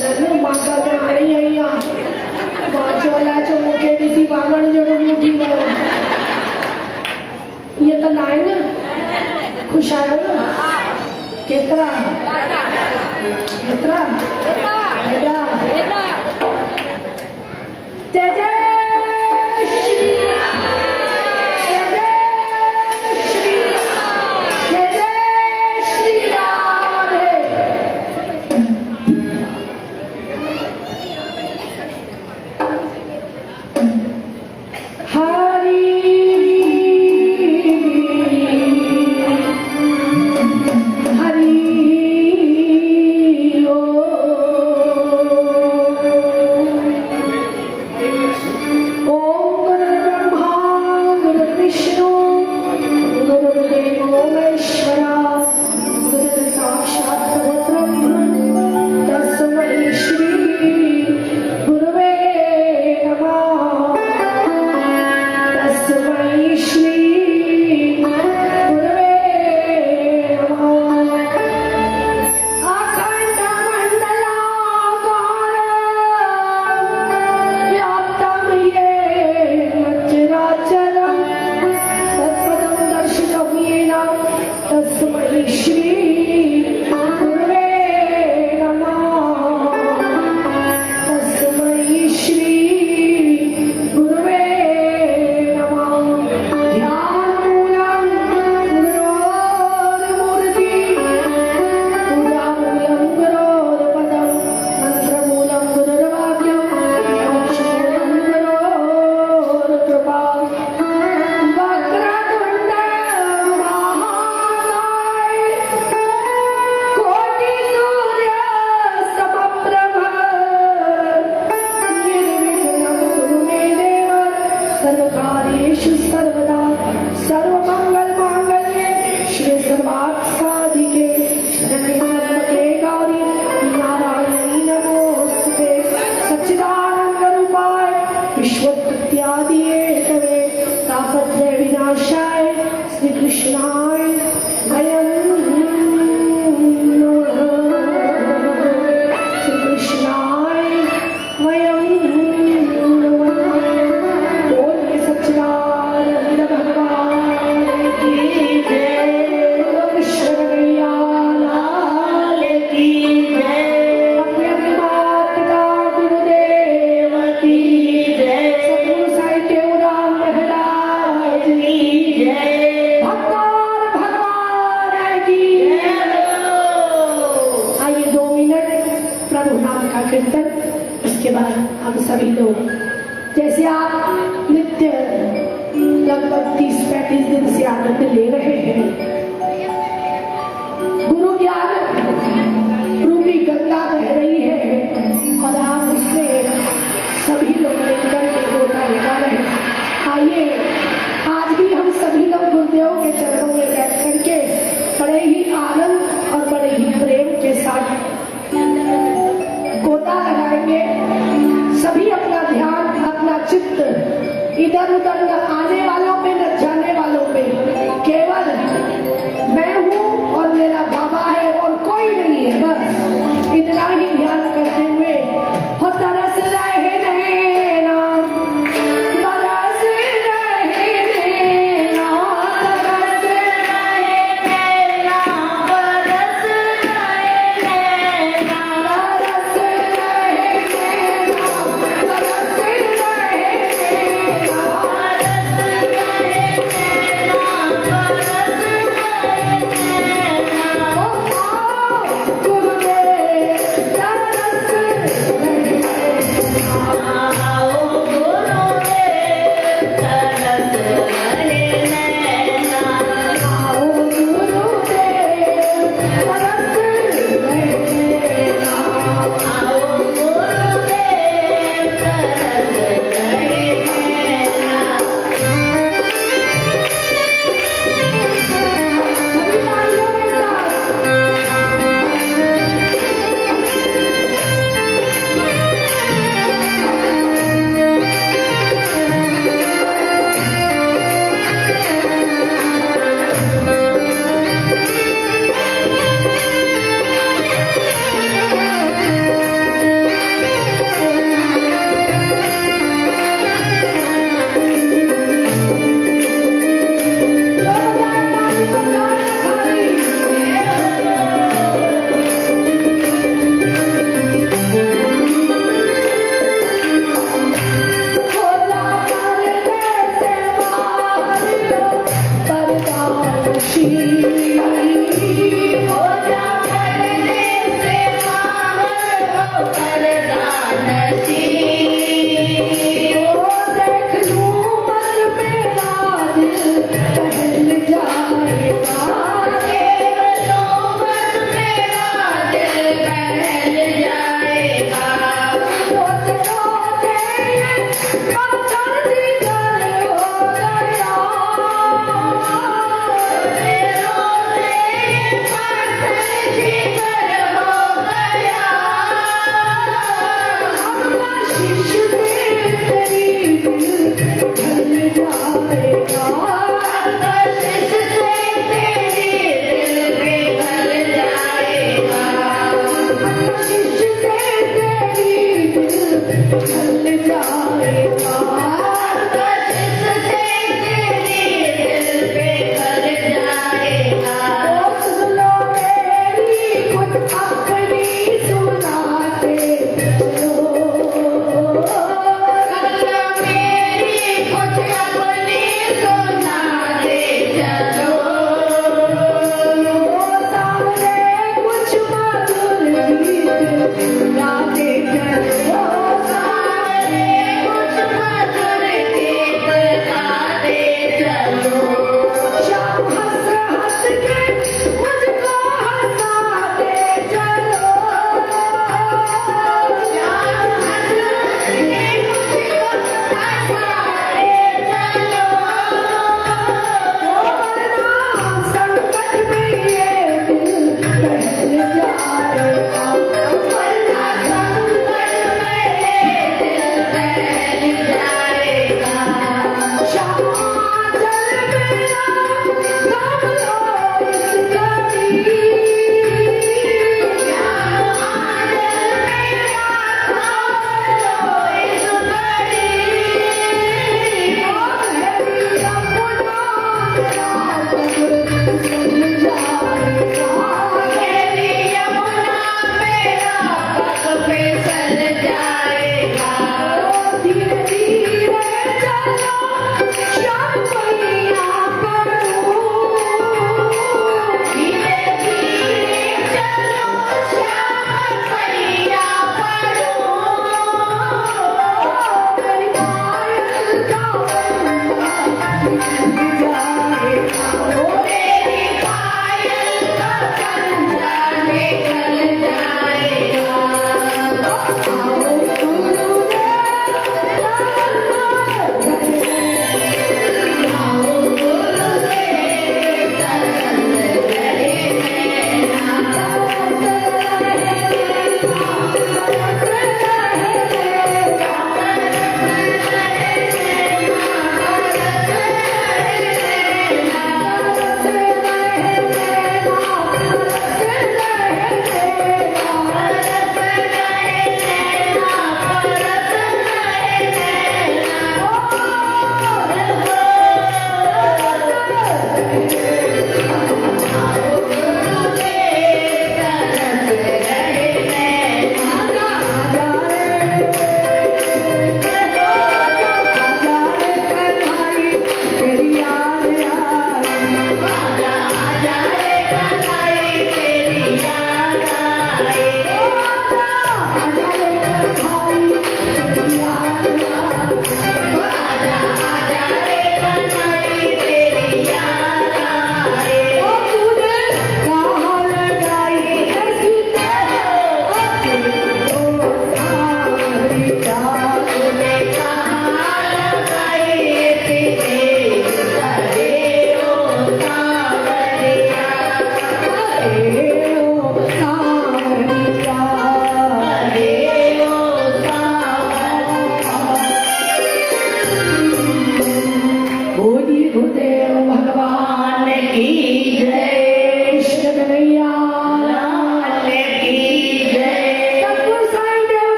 नन्हे माता तो आई અહીંયા ચોલા છો મોકે દીધી વાગણ જોડો મોટી ગયો ये तो लाइन खुशाल केतरा केतरा बेटा जय जय श्री जय जय श्री जय जय श्री राधे जैसे आप नित्य लगभग 30-35 दिन से आनंद ले रहे हैं, गुरु ज्ञान रूपी गंगा बह रही है और आप उसमें सभी लोग मिलकर के गोता लगा रहे हैं। आइए आज भी हम सभी लोग गुरुदेव के चरणों में बैठ करके बड़े ही आनंद और बड़े ही प्रेम के साथ गोता लगाएंगे। सभी अपना ध्यान अपना चित्त इधर उधर न आने वालों पे न जाने वालों पे, केवल मैं हूँ और मेरा बाबा है और कोई नहीं है, बस इतना ही ध्यान करते हुए हो तरस रहे नैना, बरस रहे नैना, तरस रहे नैना, बरस रहे नैना, बरस रहे नैना, बरस रहे नैना, बरस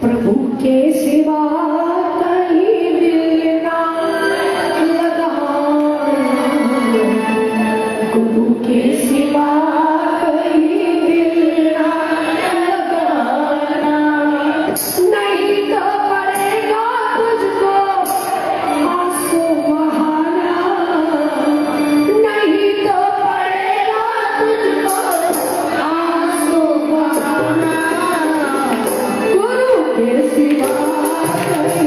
प्रभु के सिवा कहीं दिल ना लगाना, गुरु के सिवा कहीं दिल ना लगाना, नहीं तो पड़ेगा तुझको आंसू बहाना, नहीं तो पड़ेगा तुझको आंसू बहाना, गुरु के सिवा कहीं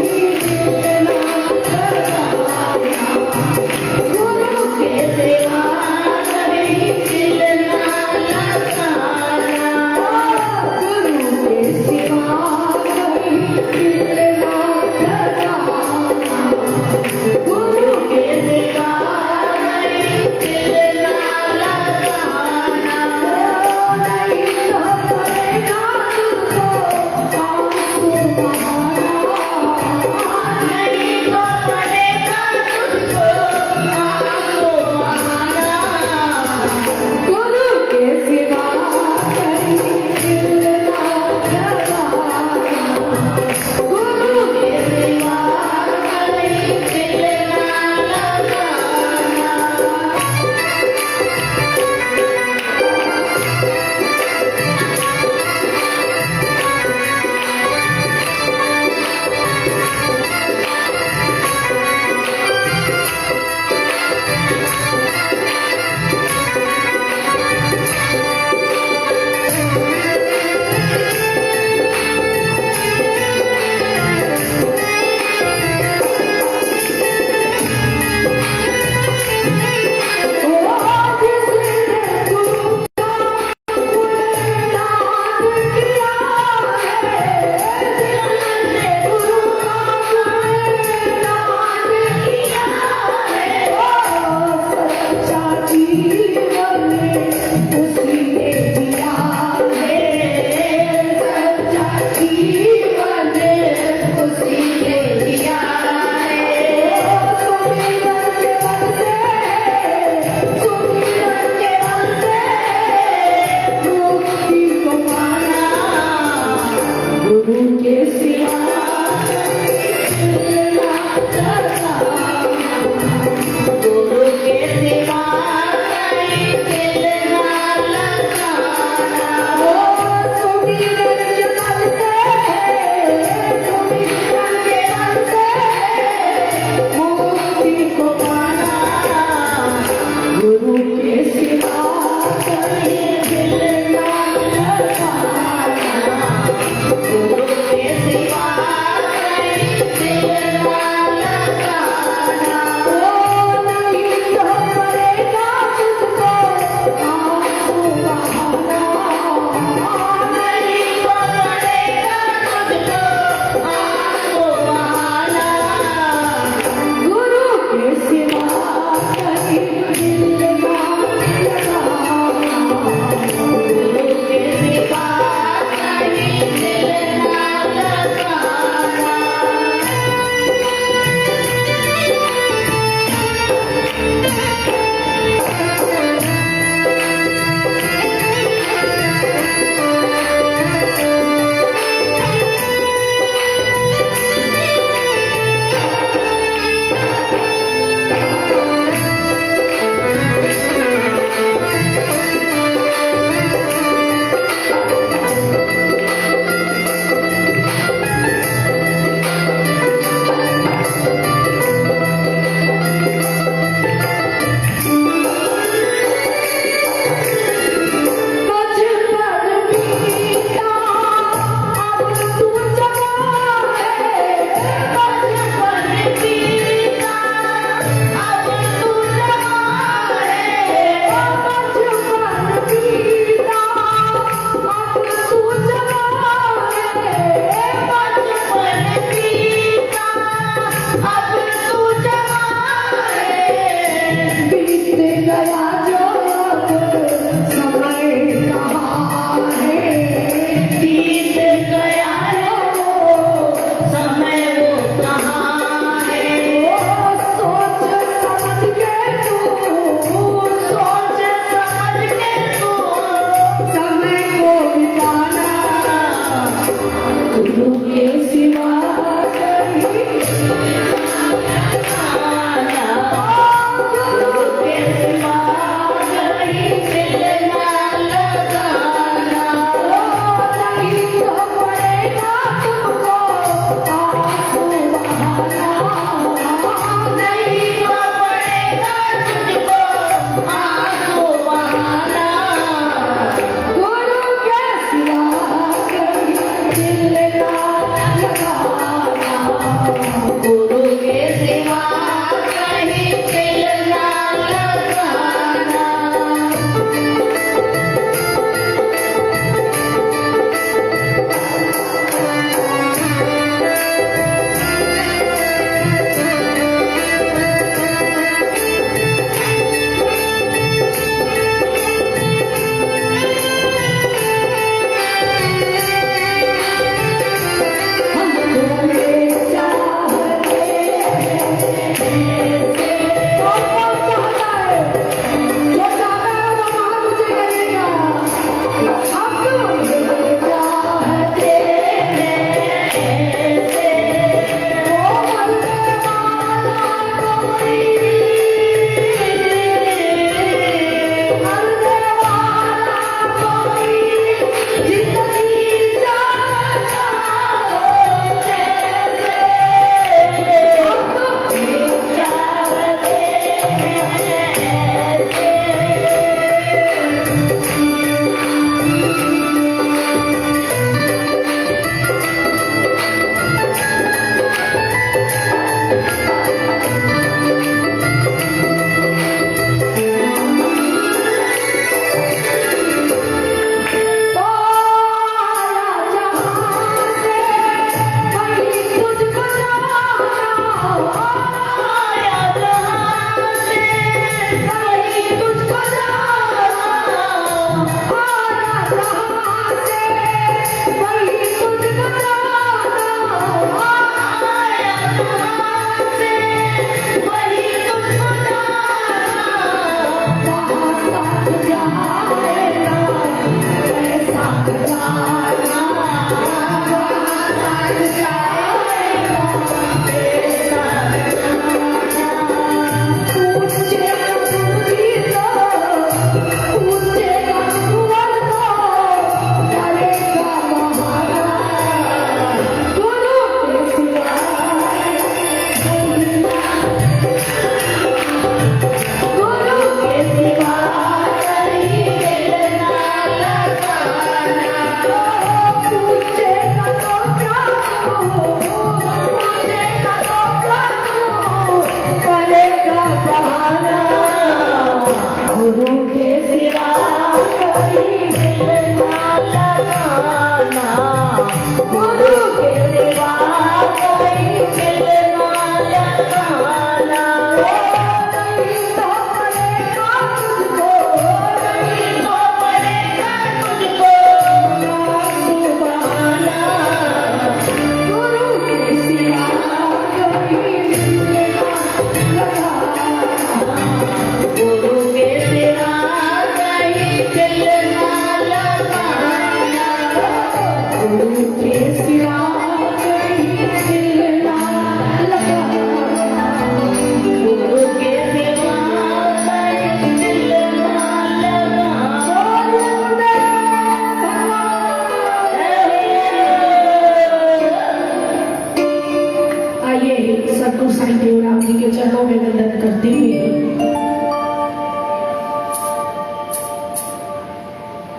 भगवान जी के चरणों में वंदन करती हुई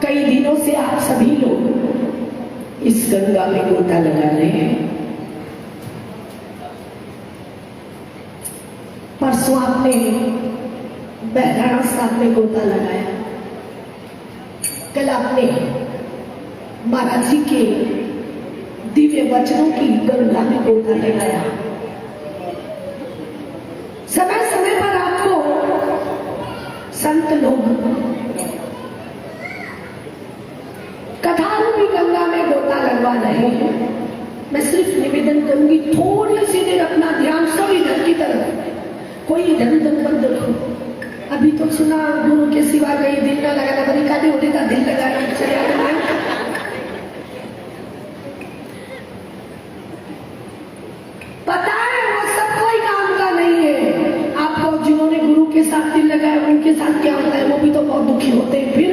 कई दिनों से आप सभी लोग इस गंगा में गोता लगा रहे हैं। परसों आपने बहराणा साहब में गोता लगाया, कल आपने महाराज जी के दिव्य वचनों की गंगा में गोता लगाया। समय समय पर आपको संत लोग कथारूपी गंगा में गोता लगवा रहे हैं। मैं सिर्फ निवेदन करूंगी, थोड़ी सी देर अपना ध्यान सब इधर की तरफ, कोई इधर उधर मत देखो। अभी तो सुना गुरु के सिवा कहीं दिल न लगाना, बड़ी काटे होते का दिल लगाना चाहिए। पता है वो सब कोई काम का नहीं है। आपको जिन्होंने गुरु के साथ दिल लगाया उनके साथ क्या होता है, वो भी तो बहुत दुखी होते हैं। फिर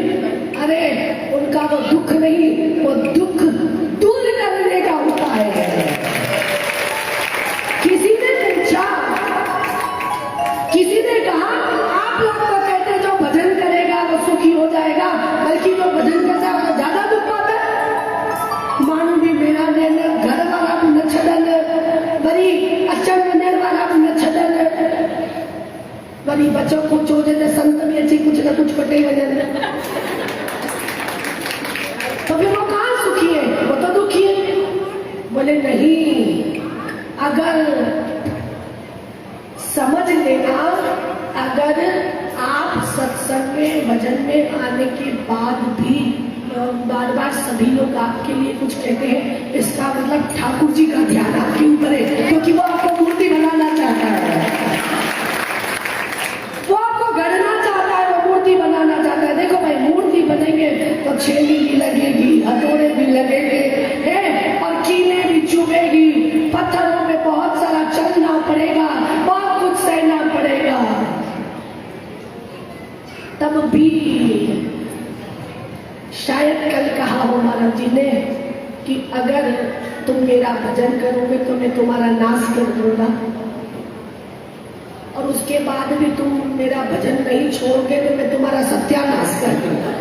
अरे उनका वो दुख नहीं, वो दुख दूर करने का होता है। किसी ने पूछा, किसी ने कहा आप लोग तो कहते जो भजन करेगा वो सुखी हो जाएगा, बल्कि जो भजन करता है वो ज्यादा दुख पाता है। मानो भी मेरा देन घर वाला भी न छदन, बड़ी अचन वाला भी न छदन, बड़ी बच्चों को चोरे संत में अच्छी कुछ न कुछ कटे वजन, तो फिर वो कहाँ सुखी है, वो तो दुखी है। बोले नहीं, अगर समझ लेना, अगर आप सत्संग में भजन में आने के बाद भी बार बार सभी लोग आपके लिए कुछ कहते हैं, इसका मतलब ठाकुर जी का ध्यान आपके ऊपर है, क्योंकि वो आपको मूर्ति बनाना चाहता है, वो आपको गढ़ना चाहता है, वो मूर्ति बनाना चाहता है। देखो भाई, मूर्ति बनेंगे तो छेली भी लगेगी, हथौड़े भी लगेंगे हैं, और कीले भी चुभेगी, पत्थरों में बहुत सारा चलना पड़ेगा, बहुत कुछ सहना पड़ेगा। तब भी शायद कल कहा हो महाराज जी ने कि अगर तुम मेरा भजन करोगे तो मैं तुम्हारा नाश कर दूंगा, और उसके बाद भी तुम मेरा भजन नहीं छोड़ोगे तो मैं तुम्हारा सत्यानाश कर दूंगा,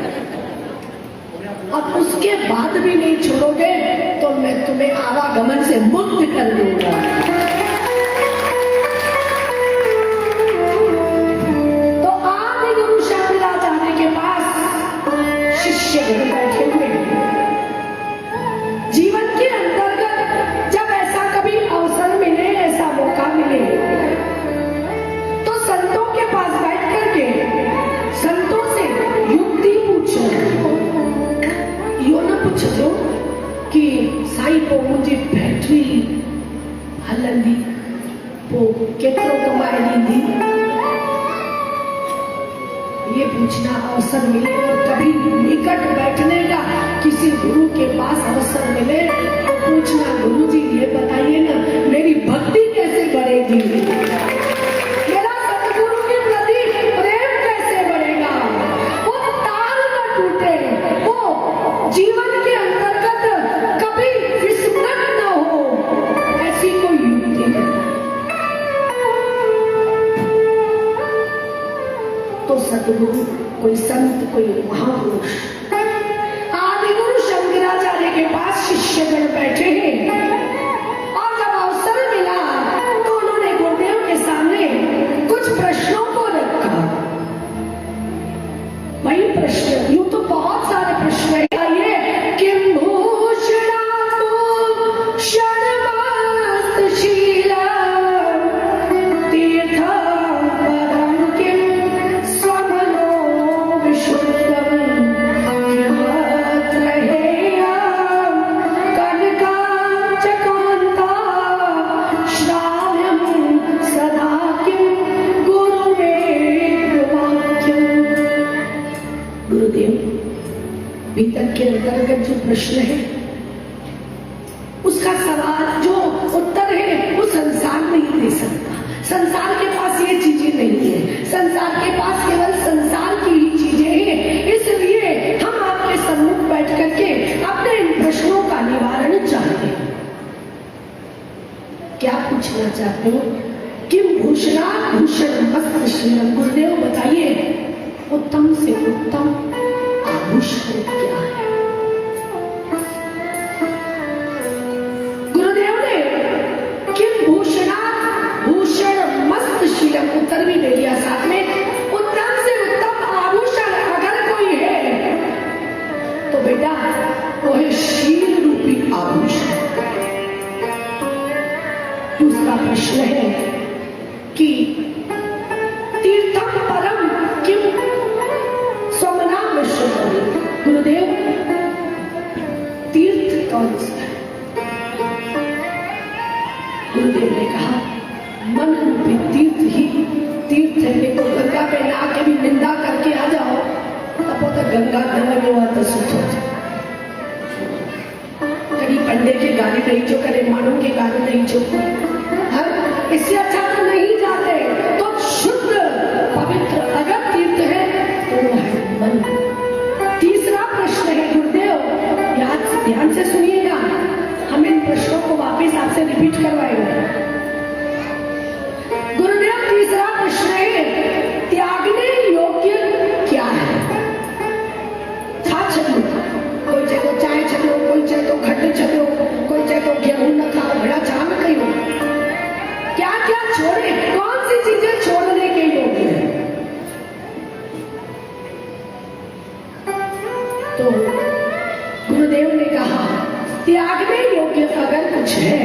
और उसके बाद भी नहीं छोड़ोगे तो मैं तुम्हें आवागमन से मुक्त कर दूंगा। तो आदि गुरु शंकराचार्य के पास शिष्यगण बैठे हुए, जीवन के अंतर्गत जब ऐसा कभी अवसर मिले, ऐसा मौका मिले, तो संतों के पास बैठ करके संतों से युक्ति पूछो। यो न पूछो कि साईं को मुझे बैटरी हलंदी वो केतरो कमाई दी, ये पूछना अवसर मिले। और कभी निकट बैठने का किसी गुरु के पास अवसर मिले तो पूछना, गुरु जी ये बताइए ना मेरी भक्ति कैसे बढ़ेगी, मेरा सतगुरु के प्रति प्रेम कैसे बढ़ेगा, वो ताल न टूटे, वो जीवन के अंतर्गत कभी विस्मृत न हो, ऐसी कोई युक्ति है। तो सतगुरु, कोई संत, कोई महापुरुष, आदि गुरु शंकराचार्य के पास शिष्यगण बैठे हैं, और जब अवसर मिला तो उन्होंने गुरुदेव के सामने कुछ प्रश्नों को रखा। वही प्रश्न, यूं तो बहुत सारे प्रश्न है। किम भूषणातु शर्मास्तशीला तीर्थं परं किम स्वमनो विशुद्धं किमत्र हेयं कनकाञ्चकान्ता श्राव्यं सदा किम गुरुरेवाक्यम्। गुरुदेव, भीतर के अंतर्गत जो प्रश्न है उसका सवाल, जो उत्तर है वो संसार नहीं दे सकता। संसार के पास ये चीजें नहीं है, संसार के पास केवल संसार की ही चीजें हैं। इसलिए हम आपके सम्मुख बैठ करके अपने इन प्रश्नों का निवारण चाहते हैं। क्या पूछना चाहते हो? किम भूषणा भूषण मस्त शीलम। गुरुदेव बताइए उत्तम से उत्तम आभूषण क्या है? गुरुदेव ने किम भूषणा भूषण मस्त शीलम उत्तर भी दे दिया साथ में। उत्तम से उत्तम आभूषण अगर कोई है तो बेटा वो है शील रूपी आभूषण। दूसरा प्रश्न है कि तीर्थम परम किम स्वमनाम विश्वकर्मी। गुरुदेव तीर्थ कौन सा है? गुरुदेव ने कहा मन रूपी तीर्थ ही तीर्थ है। देखो गंगा पे ना के भी निंदा करके आ जाओ तब तो गंगा धर्म हुआ तो सोचो कभी पंडे के गाली नहीं जो करे मानो के गाली नहीं जो इससे अच्छा तो नहीं जाते। तो शुद्ध पवित्र अगर तीर्थ है तो वो है मन। तीसरा प्रश्न है गुरुदेव ध्यान से सुनिएगा, हम इन प्रश्नों को वापस आपसे रिपीट करवाएंगे। गुरुदेव तीसरा प्रश्न है त्यागने योग्य क्या है? छाछ कोई चाहे तो चाय छो, कोई चाहे तो खट्टे छो, कोई चाहे तो गेहूं न खाओ घड़ा चाह में कहीं क्या क्या छोड़े, कौन सी चीजें छोड़ने के योग्य है? तो गुरुदेव ने कहा त्यागने योग्य अगर कुछ है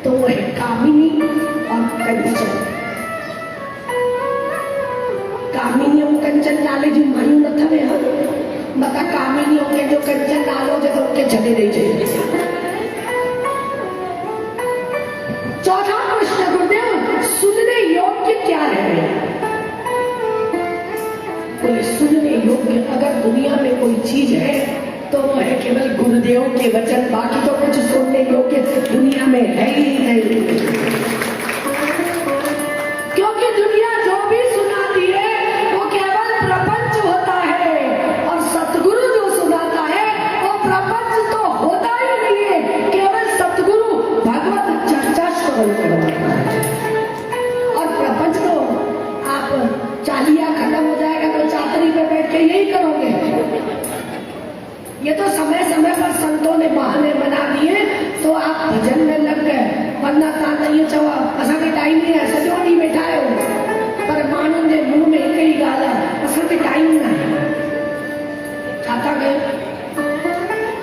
तो वो है कामिनी और कंचन। कामिनी और कंचन नाले जो मायू न थे मत कामिनियों के जो कंचन नालो जो उनके चले नहीं चाहिए। चौथा प्रश्न गुरुदेव सुनने योग्य क्या है? कोई सुनने योग्य अगर दुनिया में कोई चीज है तो वो है केवल गुरुदेव के वचन, बाकी तो कुछ सुनने योग्य दुनिया में है ही नहीं। क्योंकि दुनिया जो भी सुनाती है वो केवल प्रपंच होता है और सतगुरु जो सुनाता है वो प्रपंच तो होता ही नहीं है, केवल सतगुरु भगवत चर्चा श्रवण करवाता है। और प्रपंच तो आप चालिया खत्म हो जाएगा तो चातरी पे बैठ के यही करोगे। ये तो समय समय पर संतों ने बहाने बना दिए तो आप भजन में लग गए, वरना ये चवा असा के टाइम नहीं है, सजो नहीं बैठाए हो पर मानो ने मुंह में एक ही गाला असा के टाइम ना खाता गए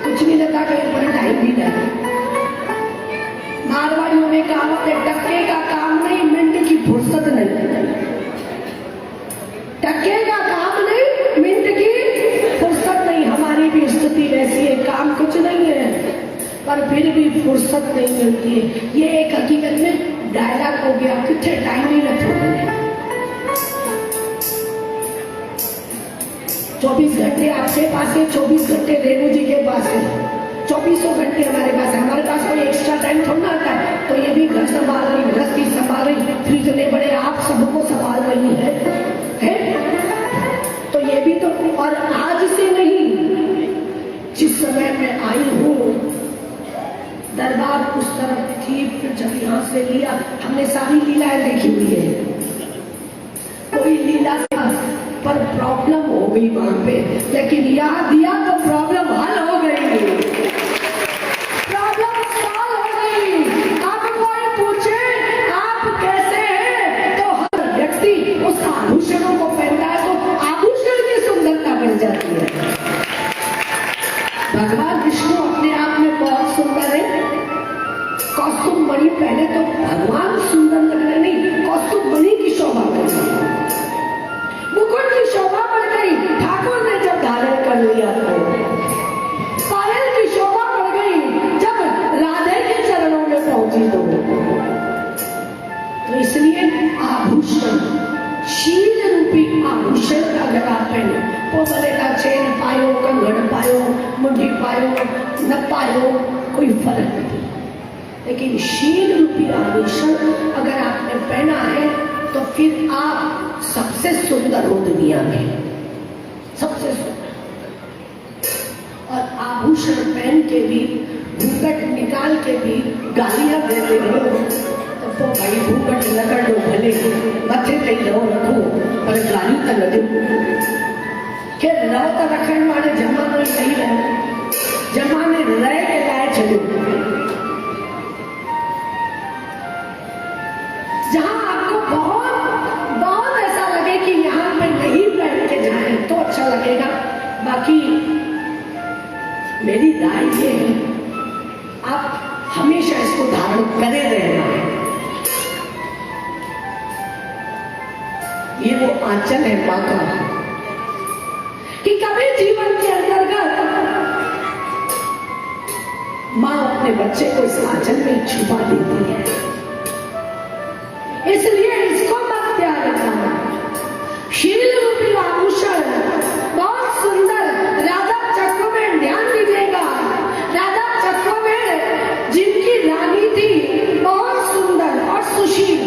कुछ नहीं लगा गए पर टाइम भी नहीं। मारवाड़ियों में कहावत है टक्के का काम नहीं मिनट की फुर्सत नहीं। टक्के का काम नहीं मिनट की फुर्सत नहीं। हमारी भी स्थिति वैसी है, काम कुछ नहीं है पर फिर भी फुर्सत नहीं मिलती है। ये एक हकीकत में डायलॉग हो गया, कितने टाइम नहीं रखोगे। 24 घंटे आपके पास है, 24 घंटे रेणु जी के पास है, 2400 घंटे हमारे पास है। हमारे पास कोई एक्स्ट्रा टाइम थोड़ा आता है। तो ये भी घर संभाल रही, गृहस्थी संभाल रही, फिर इतने बड़े आप सबको संभाल रही है? तो ये भी तो, और आज से नहीं, जिस समय मैं आई हूँ दरबार उस तरफ थी, फिर जब यहाँ से लिया हमने सारी लीलाएं देखी हुई है। कोई लीला पर प्रॉब्लम हो गई वहां पे, लेकिन यहाँ दिया तो प्रॉब्लम हल हो गई, प्रॉब्लम सॉल्व हो गई। अब कोई पूछे आप कैसे हैं तो हर व्यक्ति उस आभूषणों को पहनता है तो आभूषण की सुंदरता बढ़ जाती है। भगवान विष्णु अपने आप में बहुत सुंदर है। कौस्तुभ मणि पहले तो भगवान सुंदर लग रहे नहीं, कौस्तुभ मणि की शोभा बढ़ गई, मुकुट की शोभा बढ़ गई। ठाकुर ने जब धारण कर लिया तो पायल की शोभा बढ़ गई जब राधे के चरणों में पहुंची तो इसलिए आभूषण, शील रूपी आभूषण अगर आप पहने तो बोलेगा चेन पायो, कंगन पायो, मुंडी पायो, न पायो, कोई फर्क नहीं। लेकिन शील रूपी आभूषण अगर आपने पहना है तो फिर आप सबसे सुंदर हो दुनिया में, सबसे सुंदर। और आभूषण पहन के भी, घूंघट निकाल के भी गालियां देते हो तो तो भाई भूकट लगड़ लो भले मथे ते रहो रखो पर गाली त लॻो के रहो त रखण वाले जमानो ही सही रहो जमाने रह के लाए चलो जहां आपको बहुत बहुत ऐसा लगे कि यहाँ पे नहीं बैठ के जाए तो अच्छा लगेगा। बाकी मेरी राय ये है आप हमेशा इसको धारण करे रहना है। ये वो आंचल है माँ का कि कभी जीवन के अंतर्गत माँ अपने बच्चे को इस आंचल में छुपा देती है, इसलिए इसको मत प्यार रखना। शील रूपी आभूषण बहुत सुंदर राधा चक्र में ध्यान दीजिएगा। राधा चक्र में जिनकी रानी थी बहुत सुंदर और सुशील,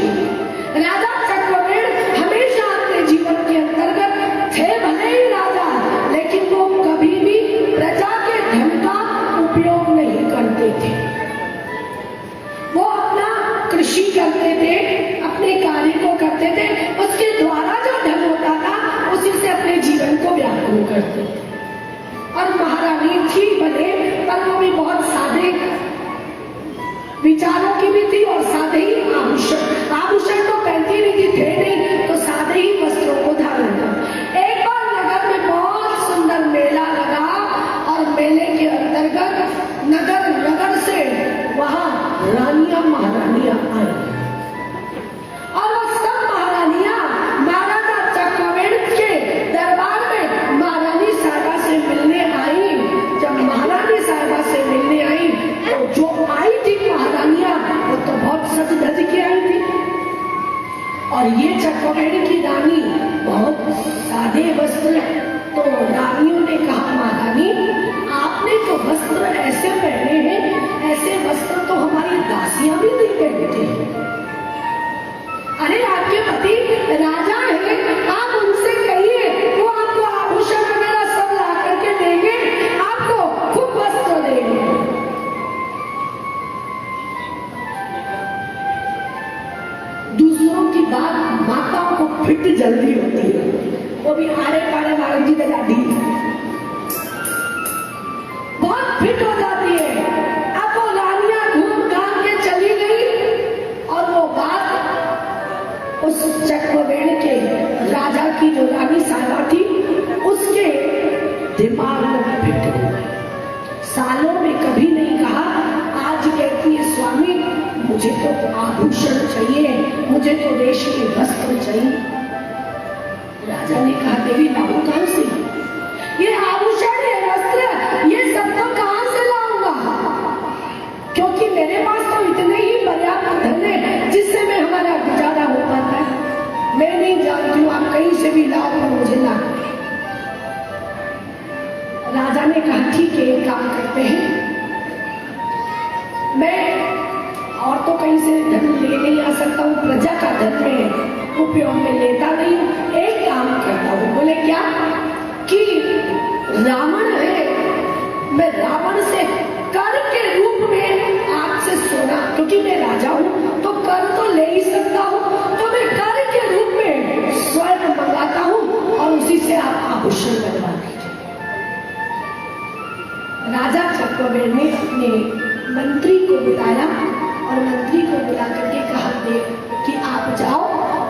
राधा चक्र में हमेशा अपने जीवन के अंतर्गत थे भले ही राजा, लेकिन वो कभी भी प्रजा के धन का उपयोग नहीं करते थे। वो अपना कृषि करते थे, अपने कार्य को करते थे, उसके द्वारा जो धन होता था उसी से अपने जीवन को व्याकुल करते थे। और महारानी थी भले पर वो भी बहुत सादे विचारों की भी थी और सादे ही आभूषण तो पहनती नहीं थी, थे नहीं तो सादे ही वस्त्रों को धारण कर। एक बार नगर में बहुत सुंदर मेला लगा और मेले के अंतर्गत नगर से वहां रानियां महारानियां आई और वो सब महारानियां महाराजा चक्रवेण के दरबार में महारानी साहिबा से मिलने आई। जब महारानी साहिबा से मिलने आई तो जो आई थी महारानियां वो तो बहुत सज धज के आई थी और ये चक्रवेण की रानी बहुत सादे वस्त्र। तो रानियों ने कहा महारानी आपने तो वस्त्र ऐसे पहने हैं, ऐसे वस्त्र तो हमारी दासियां भी नहीं पहनती। अरे आपके पति राजा है, आप उनसे कहिए वो आपको आभूषण वगैरह सब ला करके देंगे, आपको खूब वस्त्र देंगे। दूसरों की बात माताओं को फिट जल्दी होती है, वो भी आड़े पाड़े वालों की दादी बहुत फिट हो जाती है। अब वो रानियां घूम घाम के चली गई और वो बात उस चक्रवेण के राजा की जो रानी साहिबा थी उसके दिमाग में फिट हो गई। सालों में कभी नहीं कहा, आज कहती है स्वामी मुझे तो आभूषण चाहिए, मुझे तो रेशमी वस्त्र चाहिए। राजा ने कहा देवी लाऊं कहां से? ये आभूषण ये वस्त्र ये सब तो कहां से लाऊंगा, क्योंकि मेरे पास तो इतने ही पर्याप्त धन है जिससे मैं हमारा गुजारा हो पाता है। मैं नहीं जानती हूँ आप कहीं से भी लाओ पर मुझे ला। राजा ने कहा ठीक है एक काम करते हैं, मैं और तो कहीं से धन ले नहीं आ सकता हूँ, प्रजा का धन में उपयोग में लेता नहीं, एक काम करता हूँ। बोले क्या? कि रावण है, मैं रावण से कर के रूप में आपसे सोना, क्योंकि मैं राजा हूँ तो कर तो ले ही सकता हूँ, तो मैं कर के रूप में स्वर्ण मंगाता हूँ और उसी से आप आभूषण बनवा दीजिए। राजा चक्रवेण ने अपने मंत्री को बुलाया और मंत्री को बुला करके कहा दे कि आप जाओ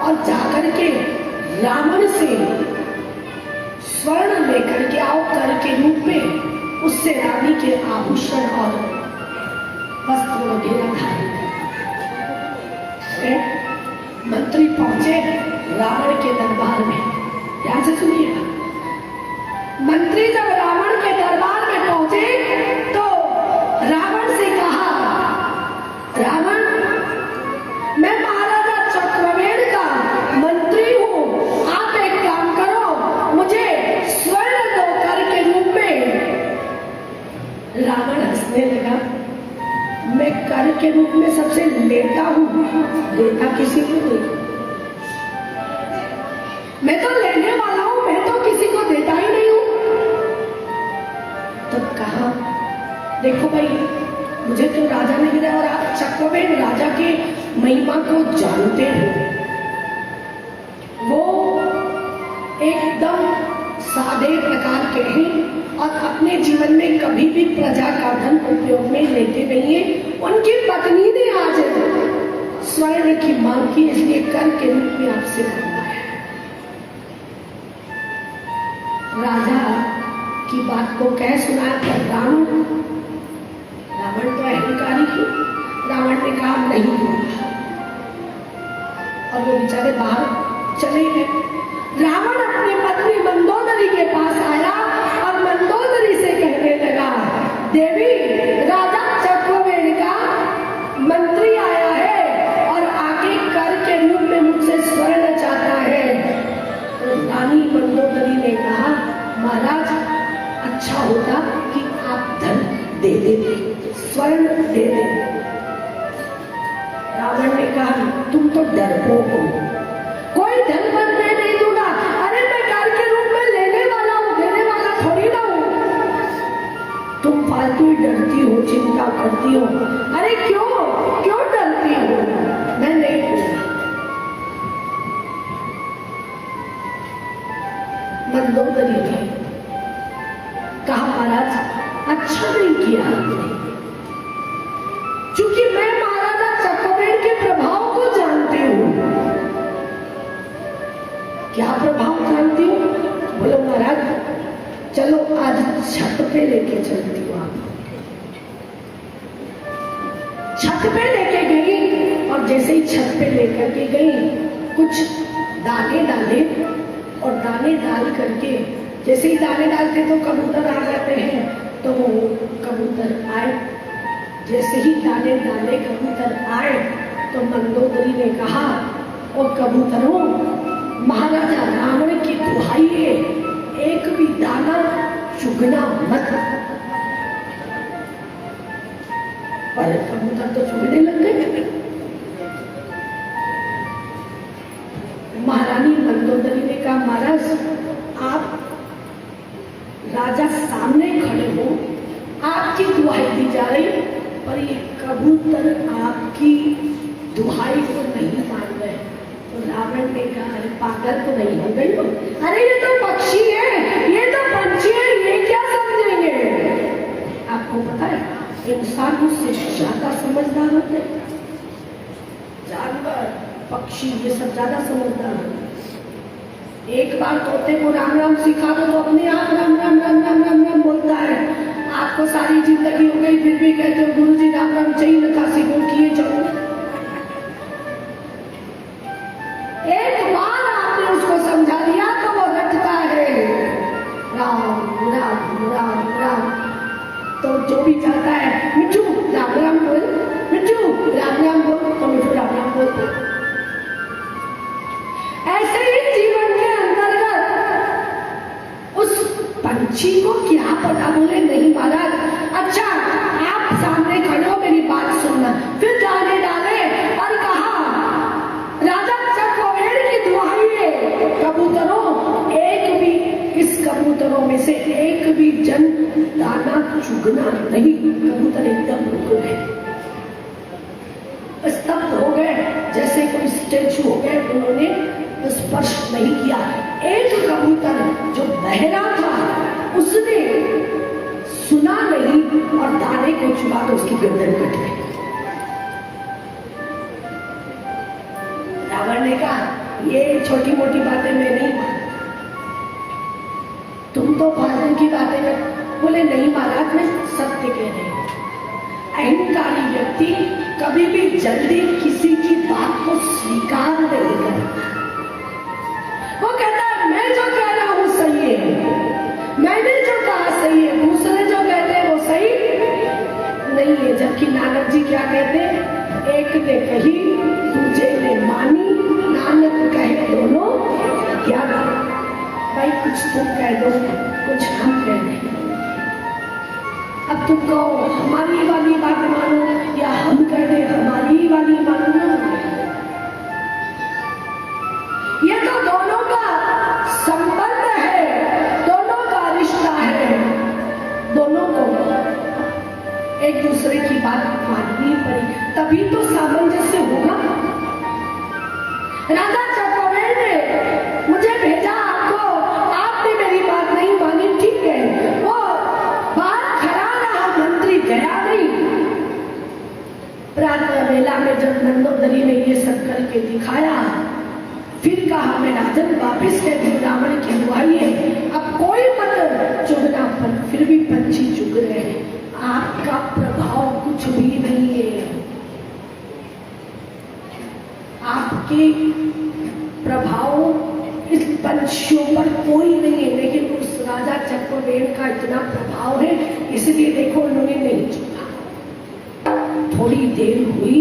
और जाकर के रावण से स्वर्ण लेकर के आओ कर के रूप में, उससे रानी के आभूषण और वस्त्र वगैरह धारण करें। मंत्री पहुंचे रावण के दरबार में। ध्यान से सुनिएगा, मंत्री जब रावण के दरबार में पहुंचे तो रावण से कहा, रावण मैं महाराजा चक्रवेण का मंत्री हूँ, आप एक काम करो मुझे स्वर्ण दो कर के रूप में। रावण हंसने लगा, मैं कर के रूप में सबसे लेता हूँ, देता किसी को नहीं, मैं तो लेने वाला हूँ, मैं तो किसी को देता ही नहीं हूँ। तब कहा देखो भाई मुझे तो राजा ने गिरा और आप चक्रवेण राजा के महिमा को जानते हो। वो एकदम सादे प्रकार के हैं और अपने जीवन में कभी भी प्रजा का धन उपयोग में लेते नहीं है। उनकी पत्नी ने आज स्वर्ण की मांग की, इसलिए कर के रूप में आपसे मांगा है। राजा की बात को कह सुनाया पर रावण तो अहंकारी ही। रावण ने कहा नहीं दूंगा और वो बेचारे बाहर चले गए। रावण अपनी पत्नी मंदोदरी के पास आया और मंदोदरी से कहने लगा, देवी, राजा चक्रवेण का मंत्री आया है और आगे कर के रूप में मुझसे स्वर्ण चाहता है। तो रानी मंदोदरी ने कहा, महाराज अच्छा होता कि आप धन दे देते, स्वर्ण दे देते। रावण ने कहा, तुम तो डरपोक हो, कोई धन मैं नहीं दूंगा। अरे मैं कर के रूप में लेने वाला हूँ, देने वाला थोड़ी ना हूँ। तुम फालतू ही डरती हो, चिंता करती हो। अरे क्यों क्यों डरती हो? मैं नहीं दूंगा। मंदोदरी ने कहा, महाराज अच्छा नहीं किया आपने, क्योंकि मैं महाराजा चक्रवेण के प्रभाव को जानती हूँ। क्या प्रभाव जानती हूँ? बोलो महाराज चलो आज छत पे लेके चलती हूँ। आप छत पे लेके गई और जैसे ही छत पे लेकर के गई, कुछ दाने डाले और दाने डाल करके, जैसे ही दाने डालते तो कबूतर आ जाते हैं, तो वो कबूतर आए। जैसे ही दाने डाले कबूतर आए तो मंदोदरी ने कहा, ओ कबूतरों, महाराजा रावण की दुहाई है, एक भी दाना चुगना मत। पर कबूतर तो चुगने लग गए। महारानी मंदोदरी ने कहा, महाराज आप राजा सामने खड़े हो, आपकी दुहाई दी जा रही, पर ये कबूतर आपकी दुहाई को नहीं मान रहे। तो रावण ने कहा, अरे पागल तो नहीं हो गई हो? अरे ये तो पक्षी है, ये तो पंछी है, ये क्या समझेंगे? आपको पता है इंसान उससे ज्यादा समझदार होते हैं। जानवर, पक्षी, ये सब ज्यादा समझदार होते। एक बार तोते को राम राम सिखा दो तो अपने आप राम राम राम राम राम राम बोलता है। आपको सारी जिंदगी हो गई फिर भी कहते हो गुरु जी राम राम चाहिए लता सिखो किए चलो। एक बार आपने उसको समझा दिया तो वो रटता है राम राम राम राम। तो जो भी चाहता है मिठू राम राम बोल, मिठू राम राम बोल, तो मिठू राम राम बोलता। ऐसे ही जीवन के अंतर्गत उस पंछी को क्या पता, बोले नहीं महाराज, अच्छा आप सामने खड़े हो, मेरी बात सुनना। फिर दाने डाले और कहा, राजा चक्रवेण की दुहाई है, कबूतरों एक भी, इस कबूतरों में से एक भी जन दाना चुगना नहीं। कबूतर एकदम रुक गए, स्तब्ध हो गए, जैसे कोई स्टेचू हो गए। उन्होंने स्पर्श नहीं किया। एक कबूतर जो बहरा था उसने सुना नहीं और दाने को चुरा तो उसकी गर्दन कट गई। रावण ने कहा, ये छोटी मोटी बातें मैं नहीं मानता, तुम तो फालतू की बातें कर। बोले नहीं महाराज मैं सत्य कह रही हूं। अहंकारी व्यक्ति कभी भी जल्दी किसी की बात को स्वीकार नहीं करता। वो कहता है मैं जो कह रहा हूं सही है, मैंने जो कहा सही है, दूसरे जो कहते हैं वो सही नहीं है। जबकि नानक जी क्या कहते हैं, एक ने कही दूसरे ने मानी, नानक कहे दोनों ज्ञान। भाई कुछ तुम कह दो, कुछ हम कह दें। अब तुम कहो हमारी वाली बात मानो या हम कह दे हमारी वाली मानो, ये तो दोनों का संबंध है, दोनों का रिश्ता है। दोनों को एक दूसरे की बात माननी पड़ी, तभी तो सामंजस्य होगा। राजा चक्रवेल ने मुझे भेजा आपको, आपने मेरी बात नहीं मानी, ठीक है, वो बात खरा रहा, मंत्री गया नहीं। प्रातः वेला में जब मंदोदरी ने ये सब करके दिखाया, फिर कहा मैं राजन वापिस कहती हूँ, रावण की दुहाई है, अब कोई मत चुगना, पर फिर भी पंछी चुग रहे हैं, आपका प्रभाव कुछ भी नहीं है, आपके प्रभाव इस पंछियों पर कोई नहीं है, लेकिन उस राजा चक्रवेल का इतना प्रभाव है, इसलिए देखो उन्होंने नहीं चुगा। थोड़ी देर हुई,